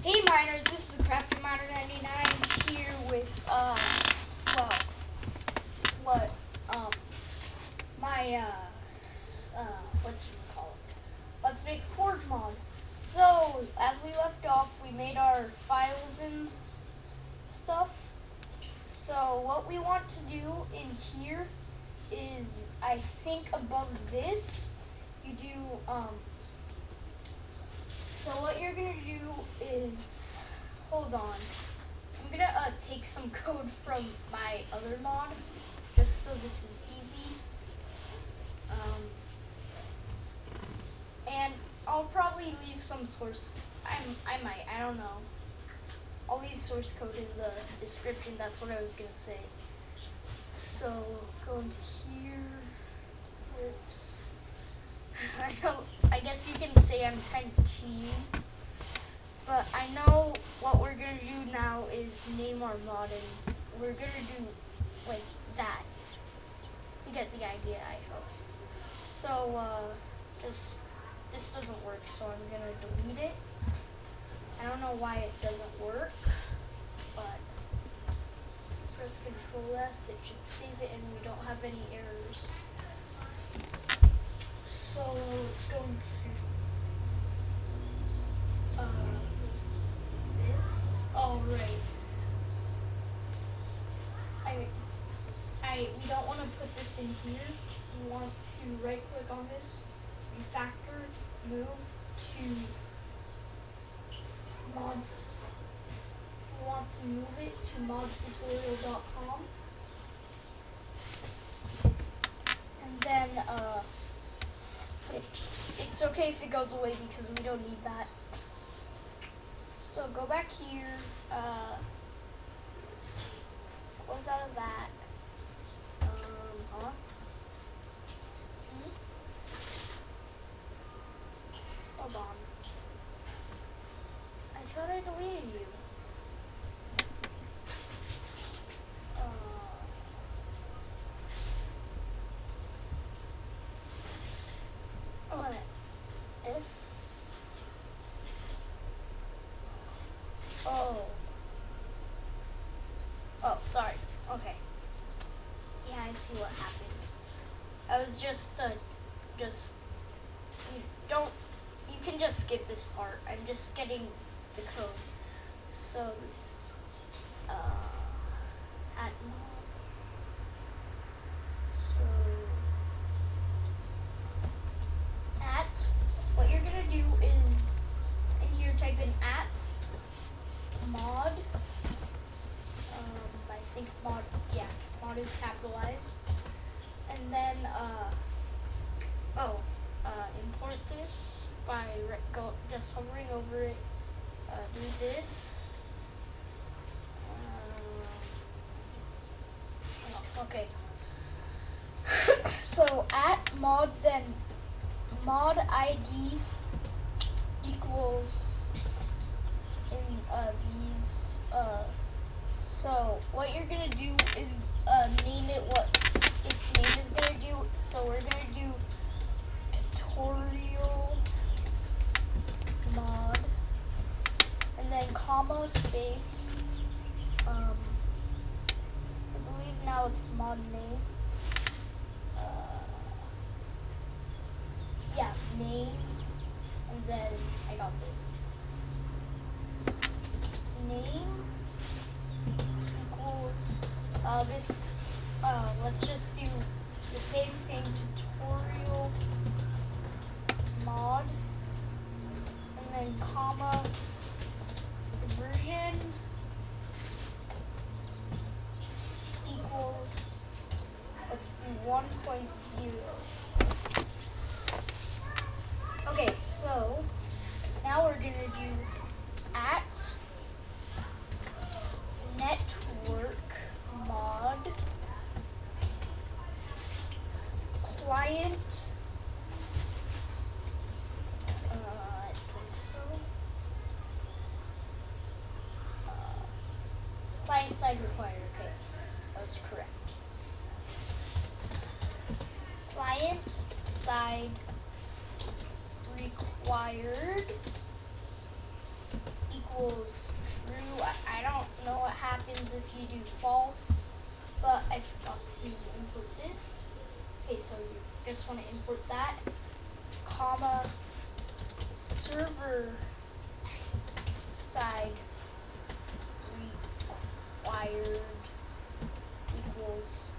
Hey miners, this is Crafty Miner 99 here with what you call it? Let's make Forge mod. So as we left off, we made our files and stuff. So what we want to do in here is, I think above this, you do So what you're gonna do is, hold on. I'm gonna take some code from my other mod, just so this is easy. And I'll probably leave some source. I don't know. I'll leave source code in the description. That's what I was gonna say. So go into here. Oops. I guess you can say I'm kind of cheating, but I know what we're going to do now is name our mod, and we're going to do like that. You get the idea, I hope. So, this doesn't work, so I'm going to delete it. I don't know why it doesn't work, but press Control S, it should save it, and we don't have any errors. So let's go into this. Oh right. We don't want to put this in here. We want to right click on this, refactor, move to mods. We want to move it to modstutorial.com, and then it's okay if it goes away because we don't need that. So go back here, let's close out of that. Hold on. I thought I deleted you. Oh, sorry. Okay. Yeah, I see what happened. I was you can just skip this part. I'm just getting the code. So this is, at mod. So, what you're gonna do is, in here type in @mod. I think mod is capitalized. And then, import this by just hovering over it. Do this. Okay. So @mod, then mod ID equals in these. So what you're gonna do is name it what its name is gonna do. So we're gonna do tutorial mod, and then comma space. I believe now it's mod name. Name, and then I got this. Name equals this. Let's just do the same thing. Tutorial mod, and then comma version equals. Let's do 1.0. Okay, so now we're gonna do @network mod client. I think so. Client side required. Okay, that was correct. Client side required equals true. I don't know what happens if you do false, but I forgot to import this. Okay, so you just want to import that, comma, server side required equals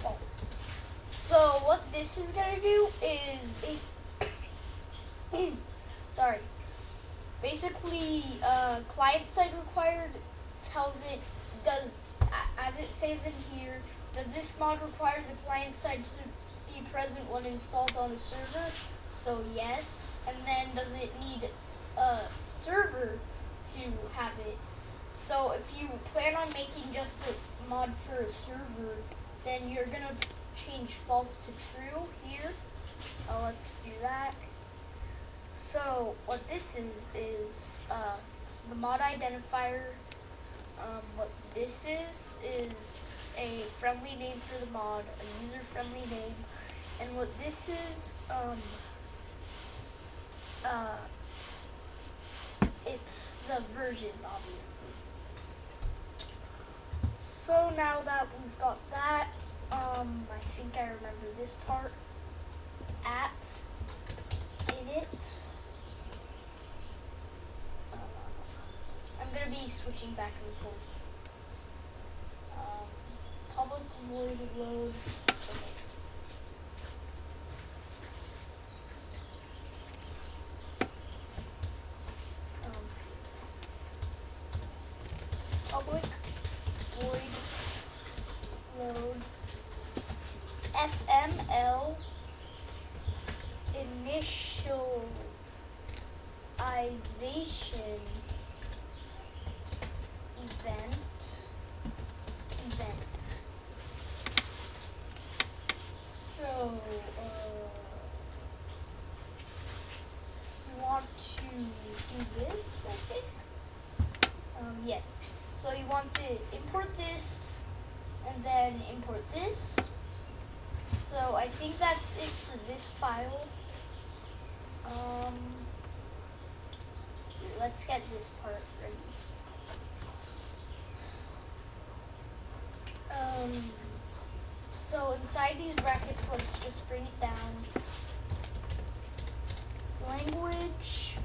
false. So what this is going to do is, sorry, basically client side required tells it, does, as it says in here, does this mod require the client side to be present when installed on a server? So yes. And then does it need a server to have it? So if you plan on making just a mod for a server, then you're gonna change false to true here. Let's do that. So what this is the mod identifier. What this is a friendly name for the mod, a user-friendly name, and what this is, it's the version, obviously. So now that we've got that, I think I remember this part. At init. I'm gonna be switching back and forth. Public void load. Okay. Public void load FML initialization event. So you want to do this, I think. Yes. So you want to import this and then import this. So I think that's it for this file. Let's get this part ready. So inside these brackets, let's just bring it down. Language,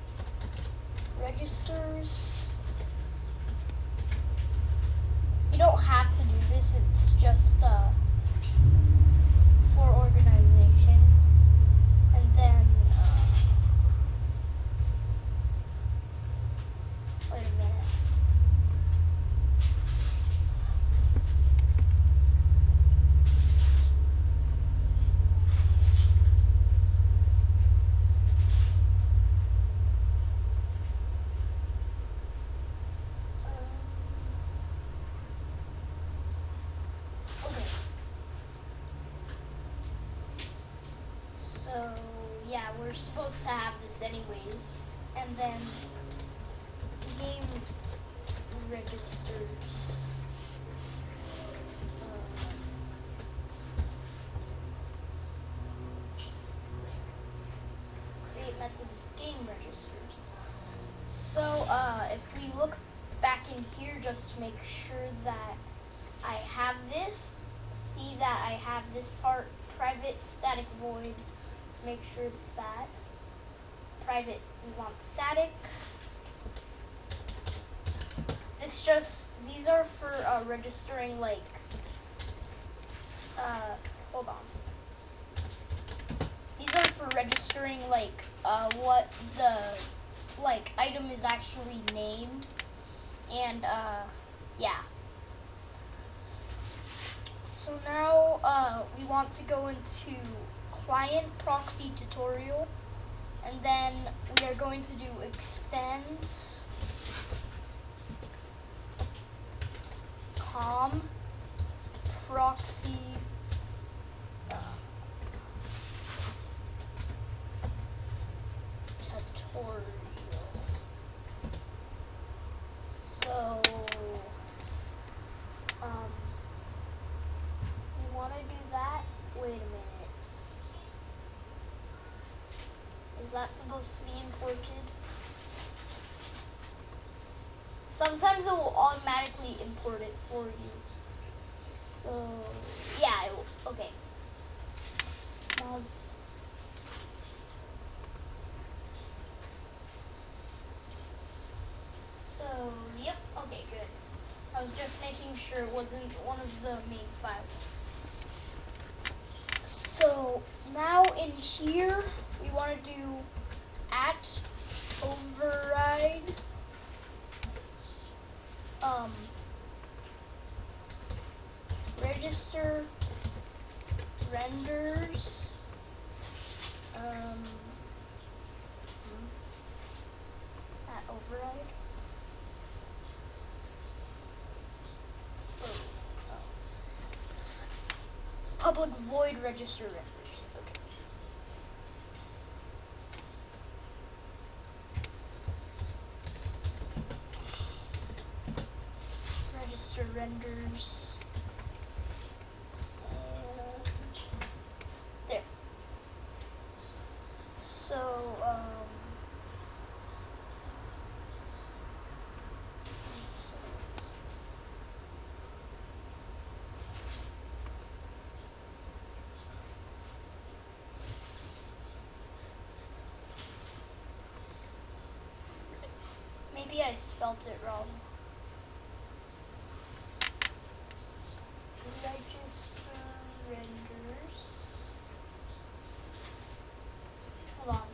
registers. You don't have to do this, it's just for organization. And then, wait a minute. So, yeah, we're supposed to have this anyways. And then, game registers. Create method game registers. So, if we look back in here, just to make sure that I have this, see that I have this part, private static void. Let's make sure it's that. Private, we want static. These are for registering, like, hold on. These are for registering, like, what the, like, item is actually named. And, yeah. So now, we want to go into client proxy tutorial, and then we are going to do extends com proxy tutorial. So we want to do that. Wait a minute. Is that supposed to be imported? Sometimes it will automatically import it for you. So yeah, okay. Mods. So yep, okay, good. I was just making sure it wasn't one of the main files. So now in here we want to do @override register renders @override. Public void register renders. Okay. Register renders. And there. So, let's maybe I spelt it wrong. Register renders. Hold on.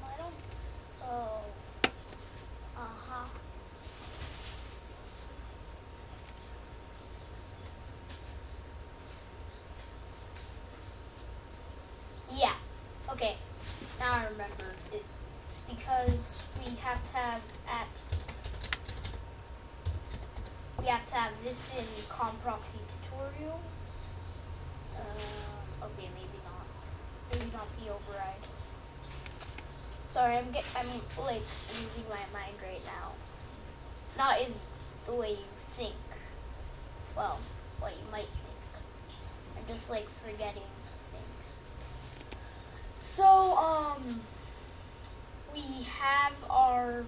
I don't. Oh. Yeah. Okay. Now I remember. It's because we have to have this in Proxy tutorial. Okay, maybe not. Maybe not the override. Sorry, I'm losing my mind right now. Not in the way you think. Well, what you might think. I'm just like forgetting things. So, we have our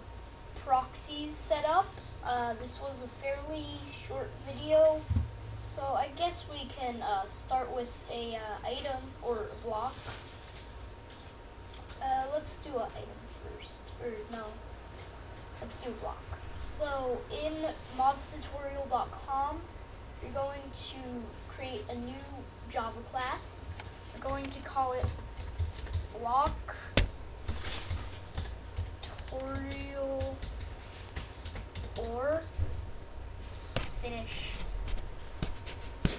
proxies set up. This was a fairly short video, so I guess we can start with a item or a block. Let's do an item first, or no, let's do a block. So in modstutorial.com, you're going to create a new Java class. We're going to call it block tutorial or finish,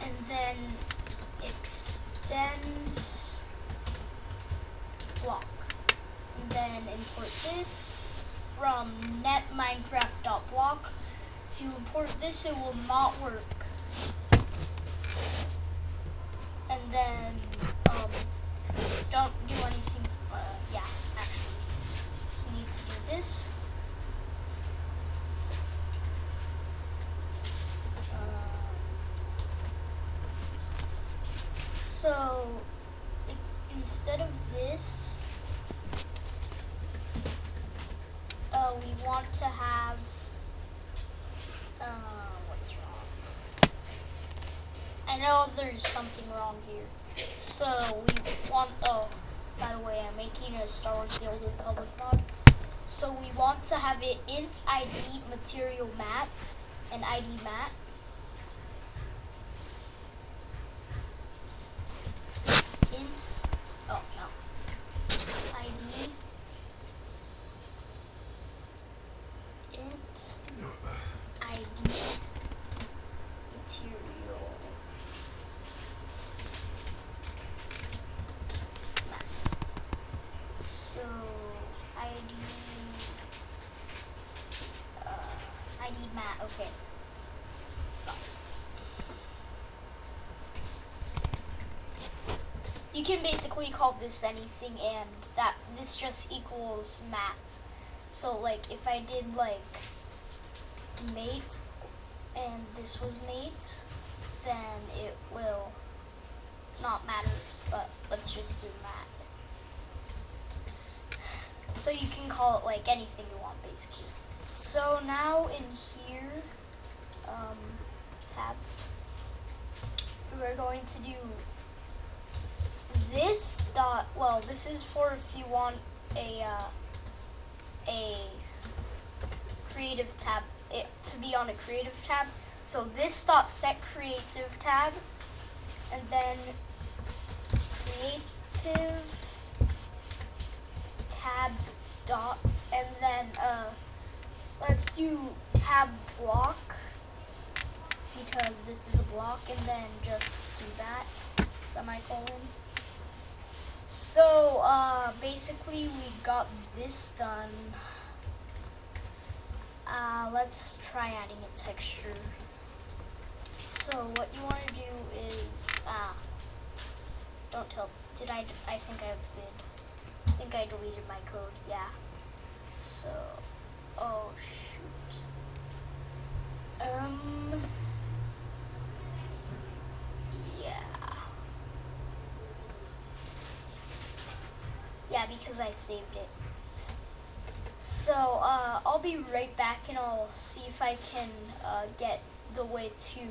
and then extends block, and then import this from netminecraft.block. If you import this, it will not work. And then don't do anything. Yeah, actually, we need to do this. So instead of this, we want to have what's wrong? I know there's something wrong here. So we want, oh, by the way, I'm making a Star Wars The Old Republic mod. So we want to have it int ID material mat and ID mat. Int, oh no, ID, int ID material mat. So ID mat, okay. You can basically call this anything, and that this just equals mat. So like if I did like mate and this was mate, then it will not matter, but let's just do mat. So you can call it like anything you want, basically. So now in here, tab, we're going to do this dot. Well, this is for if you want a creative tab, to be on a creative tab. So this dot set creative tab, and then creative tabs dots, and then let's do tab block, because this is a block, and then just do that, semicolon. So basically we got this done. Let's try adding a texture. So what you want to do is, don't tell, I think I did. I think I deleted my code, yeah. So, oh shoot. Yeah, because I saved it. So, I'll be right back and I'll see if I can get the way to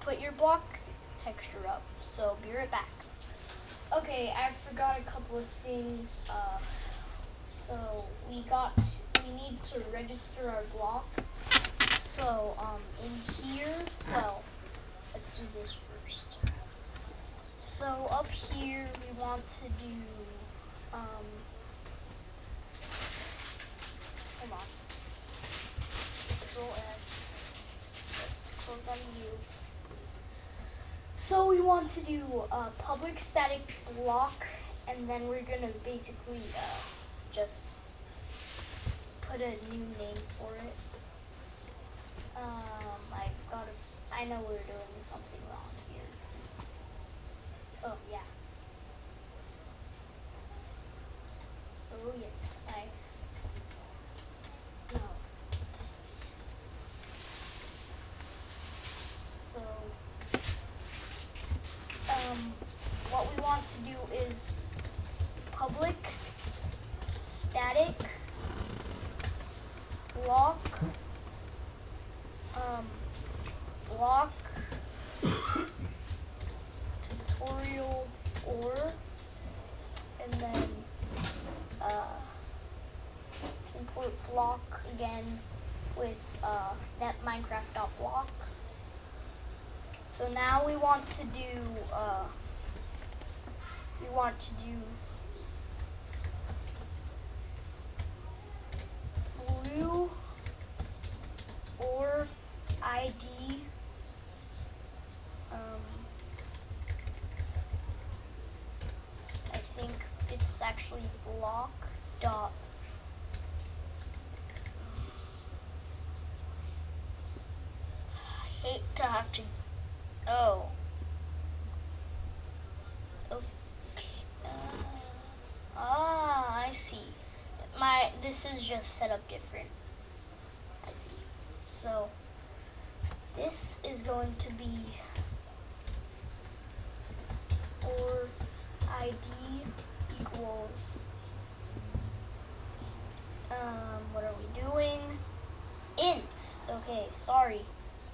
put your block texture up. So, be right back. Okay, I forgot a couple of things. So, we need to register our block. So, in here, well, let's do this first. So, up here, we want to do, hold on, Control S, just close on U. So, we want to do a public static block, and then we're going to basically just put a new name for it. I know we're doing something wrong here. Oh, yeah. Oh, yes, no. So, what we want to do is public static block, block tutorial or, and then import block again with net Minecraft.block. So now we want to do blue or ID. I think it's actually block dot. I hate to have to. Oh. Okay. I see. This is just set up different. I see. So this is going to be or ID equals, what are we doing? Int. Okay, sorry.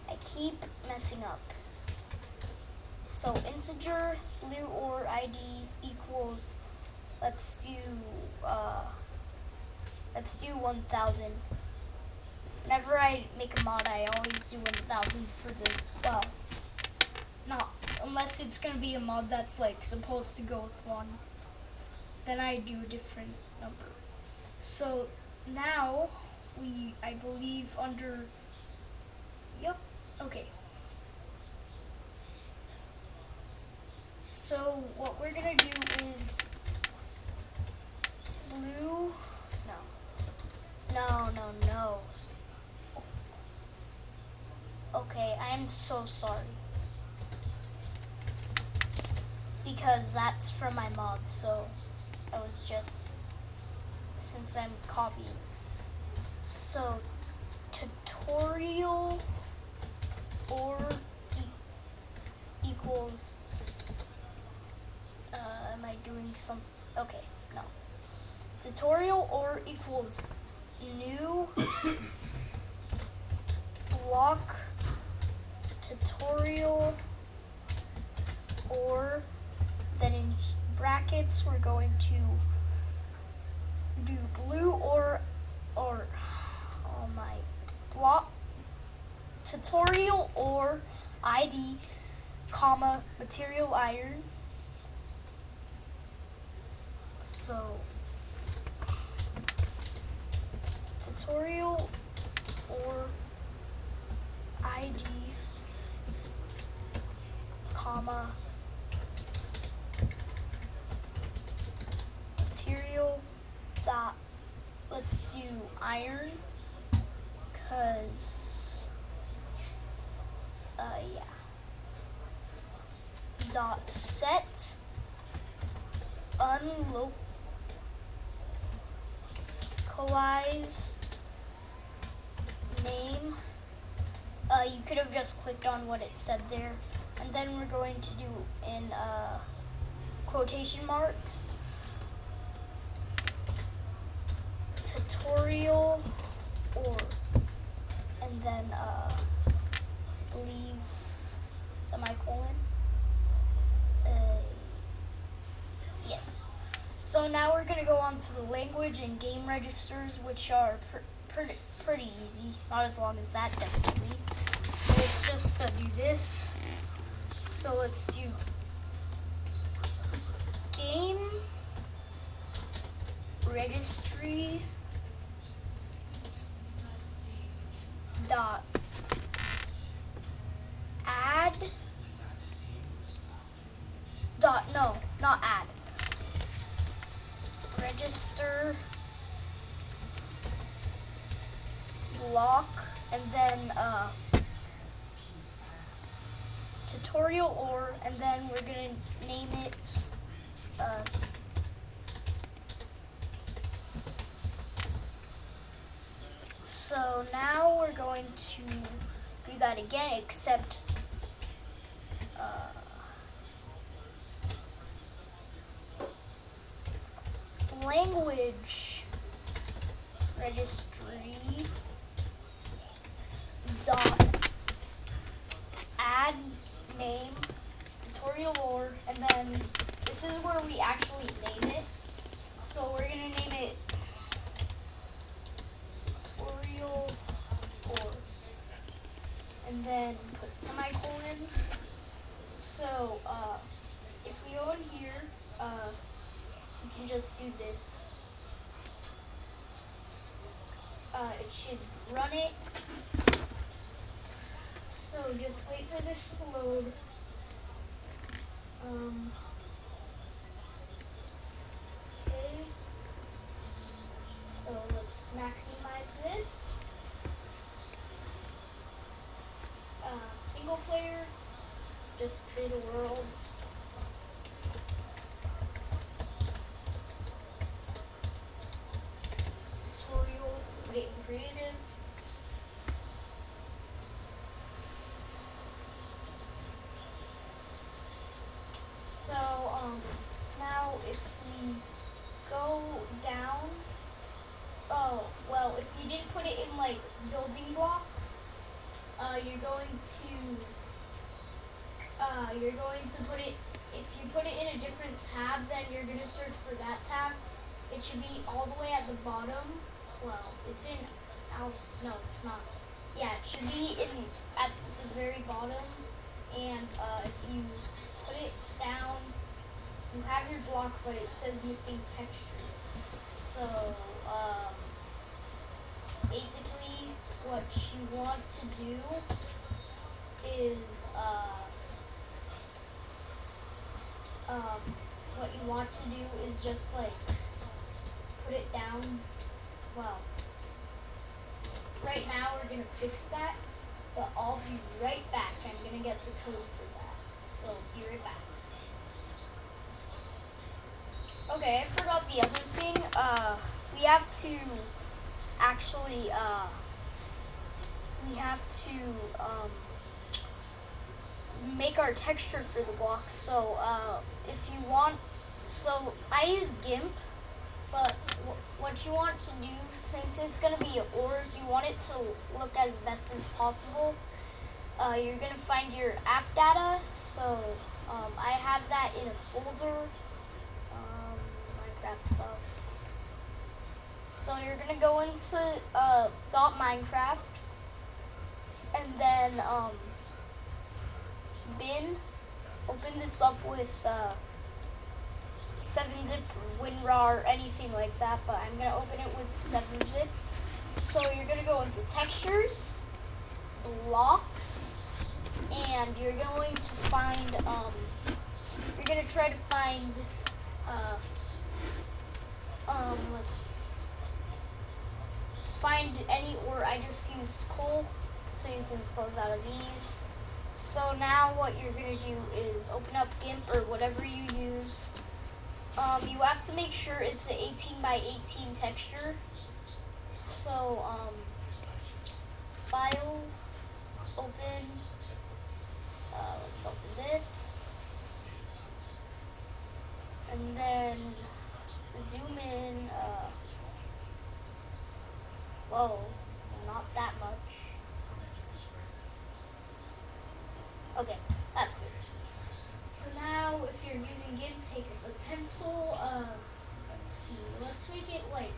I keep messing up. So integer blue or ID equals, let's do 1000. Whenever I make a mod, I always do 1000 for the, well, not, unless it's going to be a mod that's like supposed to go with 1. Then I do a different number. So now I believe under, yep, okay. So what we're going to do is blue, no. Okay, I am so sorry. Because that's from my mod, so I was just, since I'm copying. So tutorial or equals, am I doing some, okay, no. Tutorial or equals new block tutorial, or then in brackets we're going to do blue or oh my, block tutorial or ID, comma, material iron. So tutorial or ID, comma, material dot, let's do iron, cause yeah, dot set unlocalized name. You could have just clicked on what it said there, and then we're going to do in quotation marks tutorial or, and then believe semicolon. Yes. So now we're going to go on to the language and game registers, which are pretty easy. Not as long as that, definitely. So let's just do this. So let's do game registry dot add dot, no, not add, register block, and then tutorial or, and then we're gonna name it so now we're going to do that again, except language registry dot add name tutorial or, and then this is where we actually name it. So we're gonna name it tutorial or, and then put semicolon. So if we go in here, you can just do this. It should run it. So just wait for this to load. Okay. So let's maximize this. Single player, just create a world. Tutorial, put it in creative. So now if we go down, oh well, if you didn't put it in like building blocks, you're going to put it, if you put it in a different tab, then you're going to search for that tab. It should be all the way at the bottom. Well, it's in, no, it's not. Yeah, it should be at the very bottom. And if you put it down, you have your block, but it says missing texture. So basically what you want to do is just like put it down. Well, right now we're gonna fix that, but I'll be right back. I'm gonna get the code for that, so be right back. Okay, I forgot the other thing. We have to actually make our texture for the blocks. So if you want, so I use GIMP, but what you want to do, since it's going to be or if you want it to look as best as possible, you're going to find your app data. So I have that in a folder, Minecraft stuff. So you're going to go into .minecraft, and then bin, open this up with 7-zip, WinRAR, or anything like that, but I'm going to open it with 7-zip. So you're going to go into textures, blocks, and you're going to find, you're going to try to find, let's find any, or I just used coal, so you can close out of these. So now what you're going to do is open up GIMP or whatever you use. You have to make sure it's an 18 by 18 texture. So, file, open, let's open this, and then zoom in, whoa, not that much. Okay, that's good. So now, if you're using GIMP, take a pencil, let's see, let's make it like,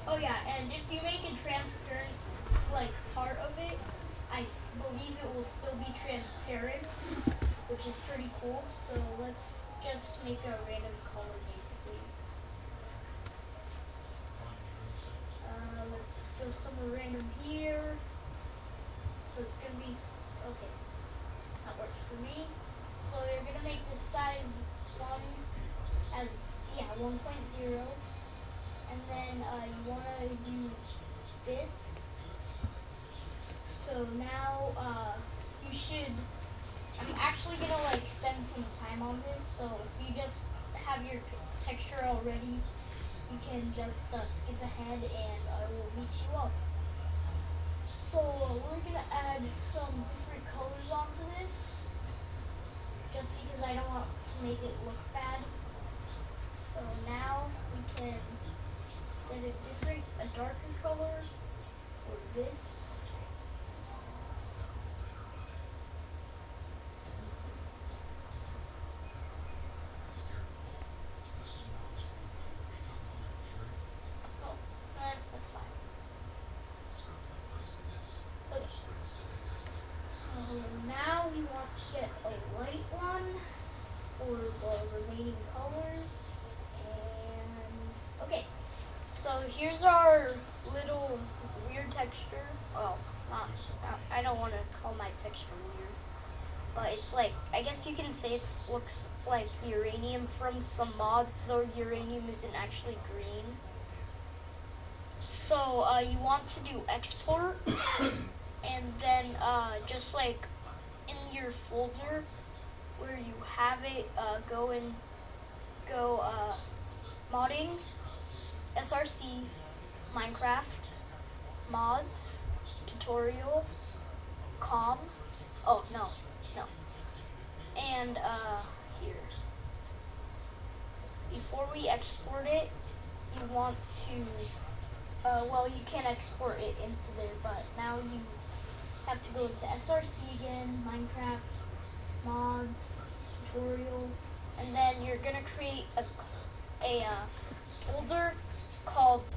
oh yeah, and if you make a transparent, like, part of it, I believe it will still be transparent, which is pretty cool. So let's just make a random color, basically. Let's go somewhere random here. So it's gonna be, okay, that works for me. So you're gonna make this size 1 as, yeah, 1.0. And then you want to use this. So now you should, I'm actually going to like spend some time on this. So if you just have your texture already, you can just skip ahead and I will meet you up. So we're going to add some different colors onto this, just because I don't want to make it look bad. So now we can get a darker color for this. Oh, that's fine. Okay. Now we want to get a light one for the remaining colors. And okay. So here's our little weird texture. Oh, I don't want to call my texture weird, but it's like, I guess you can say it looks like uranium from some mods, though uranium isn't actually green. So you want to do export, and then just like in your folder where you have it, go moddings, SRC, Minecraft, mods, tutorial, com, oh no, and here. Before we export it, you want to, well, you can export it into there, but now you have to go into SRC again, Minecraft, mods, tutorial, and then you're gonna create a folder called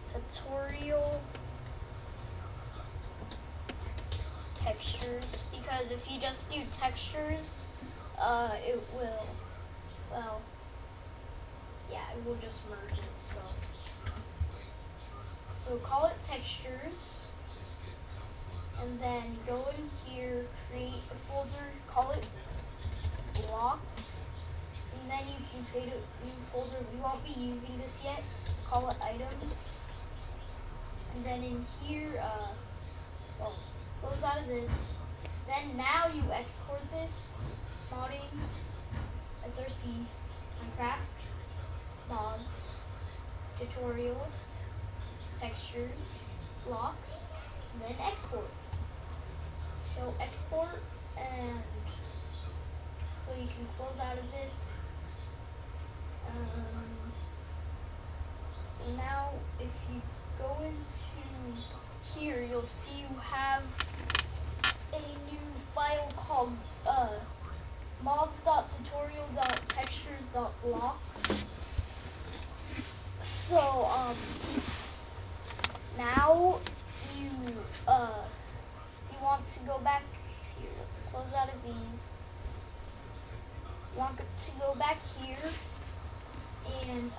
tutorial textures, because if you just do textures, it will, well, yeah, it will just merge it. So call it textures, and then go in here, create a folder, call it blocks, and then you can create a new folder. We won't be using this yet. Call it items, and then in here, well, close out of this. Then now you export this moddings src Minecraft mods tutorial textures blocks, and then export. So export, and so you can close out of this. So now if you go into here, you'll see you have a new file called mods.tutorial.textures.blocks. So now you want to go back here. Let's close out of these. Want to go back here, and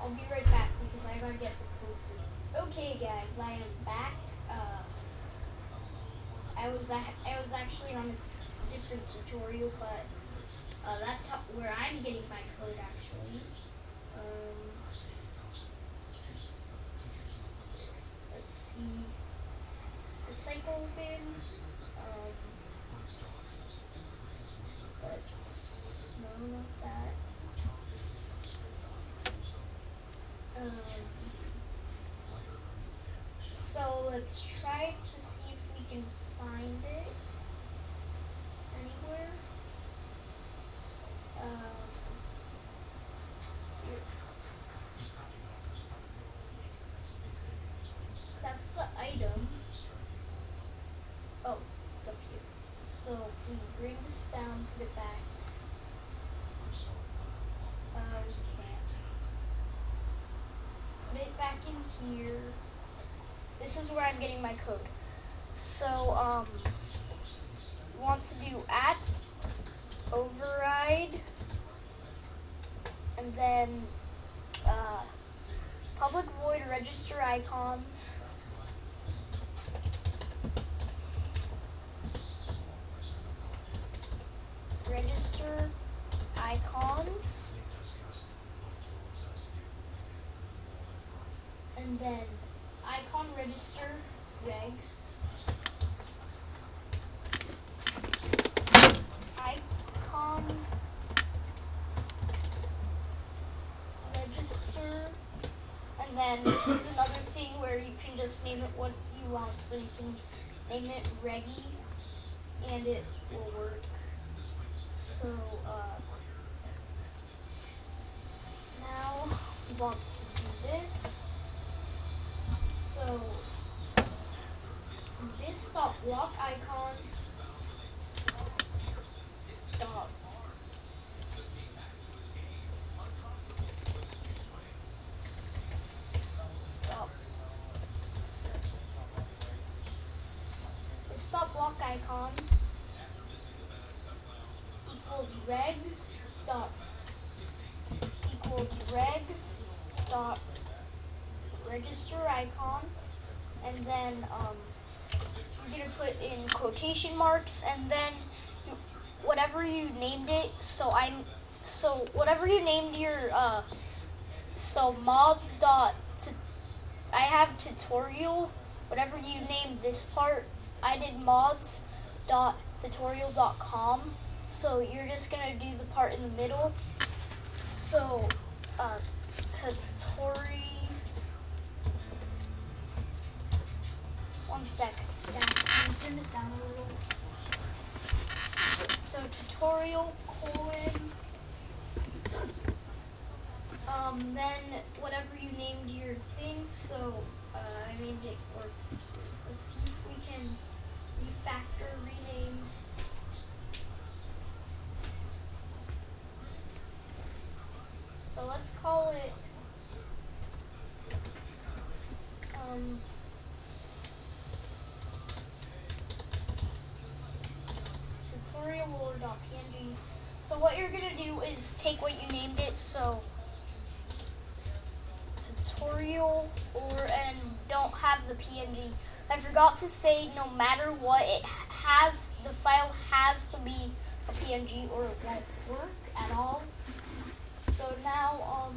I'll be right back because I gotta get the code for you. Okay, guys, I am back. I was actually on a different tutorial, but that's where I'm getting my code actually. Let's see. Recycle bin. Let's no, not that. So let's try to see if we can find it anywhere. Here. That's the item. Oh, it's up here. So if we bring this down, put it back. We can't. Put it back in here. This is where I'm getting my code. So, want to do @override, and then public void register icons. Register icons, and then icon register reg, icon register, and then this is another thing where you can just name it what you want. So you can name it Reggie, and it will work. So now we want to do this. So this block icon dot this block icon equals reg dot register icon, and then you're gonna put in quotation marks, and then whatever you named it. So whatever you named your so mods dot I have tutorial. Whatever you named this part, I did mods dot tutorial.com. So you're just gonna do the part in the middle. So one sec. Yeah, can you turn it down a little? So tutorial : then whatever you named your thing. So I named it, or let's see if we can refactor, rename. So let's call it tutorial or .png. So what you're gonna do is take what you named it. So tutorial and don't have the PNG. I forgot to say, no matter what, the file has to be a PNG or it won't work at all. So now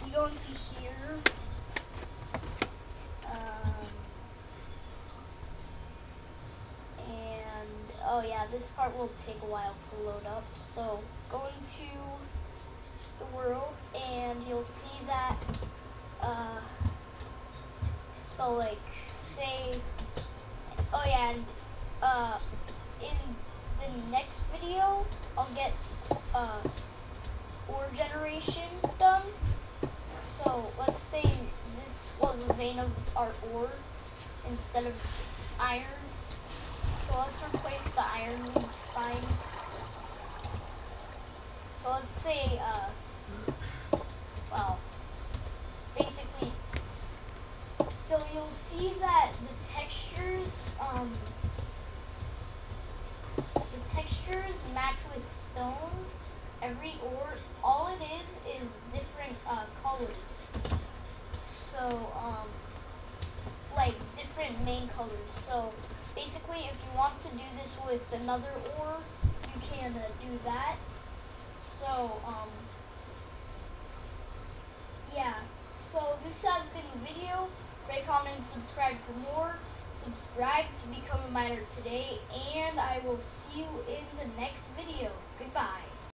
you go into here, and Oh yeah, this part will take a while to load up. So go into the world and you'll see that, so like say, oh yeah, and in the next video, I'll get ore generation done. So let's say this was a vein of our ore instead of iron. So let's replace the iron we find. So let's say, well, basically, so you'll see that the textures match with stone. Every ore, all it is different colors. So, like different main colors. So basically, if you want to do this with another ore, you can do that. So, yeah. So this has been the video. Rate, comment, and subscribe for more. Subscribe to become a miner today, and I will see you in the next video. Goodbye.